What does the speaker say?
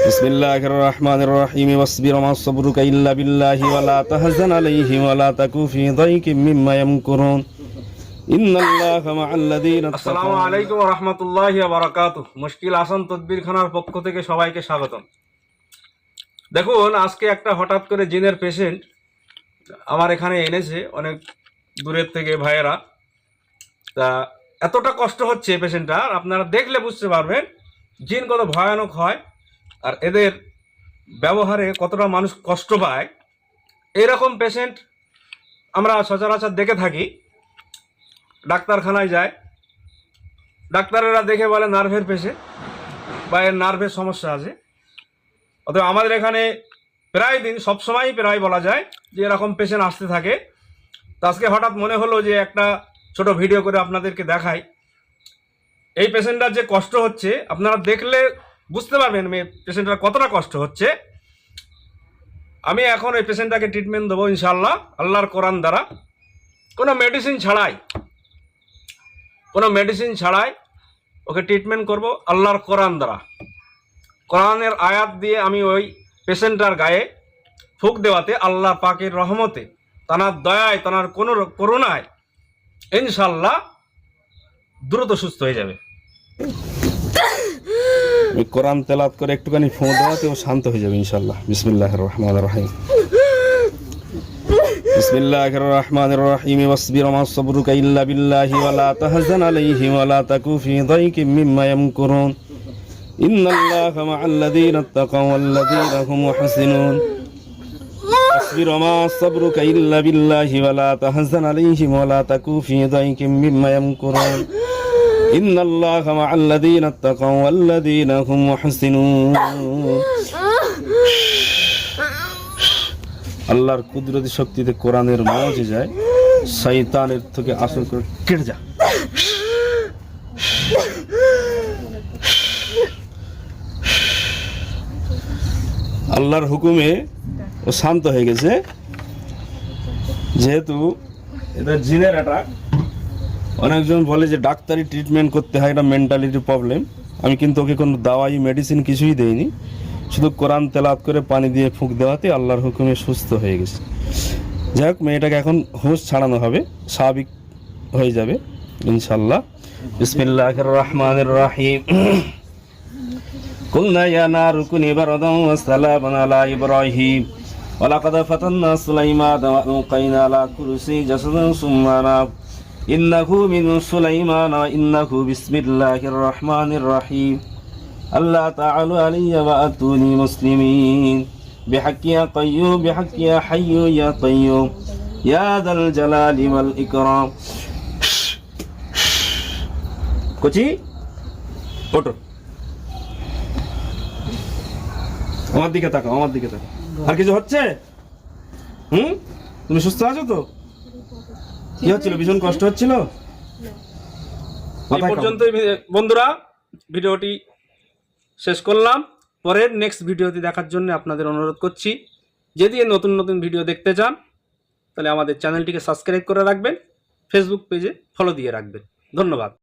বিসমিল্লাহির রহমানির রহিম ওয়াসবির মা সাবরুকা ইল্লা বিল্লাহি ওয়া লা তাহজান আলাইহিম ওয়া লা তাকু ফি দাইকিম মিম্মা ইয়ামকুরুন ইন্নাল্লাহা মা'আল্লাযীনা আসসালামু আলাইকুম ওয়া রাহমাতুল্লাহি ওয়া বারাকাতুহু। মুশকিল আসান তদবির খানার পক্ষ থেকে সবাইকে স্বাগতম। দেখুন, আজকে একটা হঠাৎ করে জিনের পেশেন্ট আমার এখানে এনেছে অনেক দূরের থেকে ভাইয়েরা। তা এতটা কষ্ট হচ্ছে পেশেন্টটার, আপনারা দেখলে বুঝতে পারবেন জিন কত ভয়ানক হয় আর এদের ব্যবহারে কতটা মানুষ কষ্ট পায়। এরকম পেশেন্ট আমরা সচরাচর দেখে থাকি। ডাক্তারখানায় যায়, ডাক্তারেরা দেখে বলে নার্ভের পেশেন্ট বা এর নার্ভের সমস্যা আছে। অতএব আমাদের এখানে প্রায় দিন সবসময়ই প্রায় বলা যায় যে এরকম পেশেন্ট আসতে থাকে। তো আজকে হঠাৎ মনে হলো যে একটা ছোট ভিডিও করে আপনাদেরকে দেখাই। এই পেশেন্টটার যে কষ্ট হচ্ছে আপনারা দেখলে বুঝতে পারবেন পেশেন্টটার কতটা কষ্ট হচ্ছে। আমি এখন এই পেশেন্টটাকে ট্রিটমেন্ট দেবো ইনশাআল্লাহ, আল্লাহর কোরআন দ্বারা, কোনো মেডিসিন ছাড়াই ওকে ট্রিটমেন্ট করব আল্লাহর কোরআন দ্বারা। কোরআনের আয়াত দিয়ে আমি ওই পেশেন্টটার গায়ে ফুঁক দেওয়াতে আল্লাহ পাকের রহমতে, তানার দয়ায়, তানার কোনো করুণায় ইনশাআল্লাহ দ্রুত সুস্থ হয়ে যাবে। কোরআন তেলাওয়াত করে একটুখানি ফোঁ দেওয়াতে ও শান্ত হয়ে যাবে ইনশাআল্লাহ। বিসমিল্লাহির রহমানির রহিম বিসমিল্লাহির রহমানির রহিম ওয়াসবির মা সাবরুকা ইল্লা বিল্লাহি ওয়া লা তাহজান আলাইহিম ওয়া লা তাকু ফি দাইকিম মিম্মা ইয়ামকুরুন ইন্নাল্লাহা মা'আল্লাযীনা তাকাও ওয়াল্লাযীনা হুম মুহসিনুন ওয়াসবির মা সাবরুকা ইল্লা বিল্লাহি ওয়া লা তাহজান আলাইহিম ওয়া লা তাকু ফি দাইকিম মিম্মা ইয়ামকুরুন ইন্নাল্লাহা মা'আল্লাযীনা তাকাও ওয়াল্লাযীনা হুম মুহসিনুন। আল্লাহর কুদরতি শক্তিতে কোরআনের মজে যায়, শয়তানের থেকে আসর করে কেটে যা। আল্লাহর হুকুমে ও শান্ত হয়ে গেছে। যেহেতু এটা জিনের অ্যাটাক, অনেকজন বলে যে ডাক্তারি ট্রিটমেন্ট করতে হয়, এটা মেন্টালিটি প্রবলেম। আমি কিন্তু ওকে কোনো দাওয়াই মেডিসিন কিছুই দেইনি, শুধু কোরআন তেলাওয়াত করে পানি দিয়ে ফুঁক দেওয়াতে আল্লাহর হুকুমে সুস্থ হয়ে গেছে। যাই হোক, মেয়েটাকে এখন হুঁশ ছাড়ানো হবে, স্বাভাবিক হয়ে যাবে ইনশাআল্লাহ। বিসমিল্লাহির রহমানির রহিম কুলনা ইয়া নারু কুনি বারদান ওয়া সালামান আলা ইব্রাহিম ওয়া লাকাদ ফাতান্না সুলাইমানা ওয়া আলকাইনা আলা কুরসি জাসাদান সুম্মা নাব ইন্নাহু মিন সুলাইমানা ওয়া ইন্নাহু বিসমিল্লাহির রহমানির রহিম আল্লাহ তাআলু আলাইয়া ওয়া আতুনি মুসলিমিন বিহাক্কি ইয়া কাইয়্যুম বিহাক্কি ইয়া হাইয়্যু ইয়া কাইয়্যুম ইয়া যাল জালালি ওয়াল ইকরাম। কোচি ওটো, আমার দিকে তাকাও, আমার দিকে তাকাও। আর কিছু হচ্ছে? তুমি সুস্থ আছো তো? কি হচ্ছিল? ভীষণ কষ্ট হচ্ছিল? এই পর্যন্তই বন্ধুরা, ভিডিওটি শেষ করলাম। পরের নেক্সট ভিডিওটি দেখার জন্য আপনাদের অনুরোধ করছি। যদি নতুন নতুন ভিডিও দেখতে চান তাহলে আমাদের চ্যানেলটিকে সাবস্ক্রাইব করে রাখবেন, ফেসবুক পেজে ফলো দিয়ে রাখবেন। ধন্যবাদ।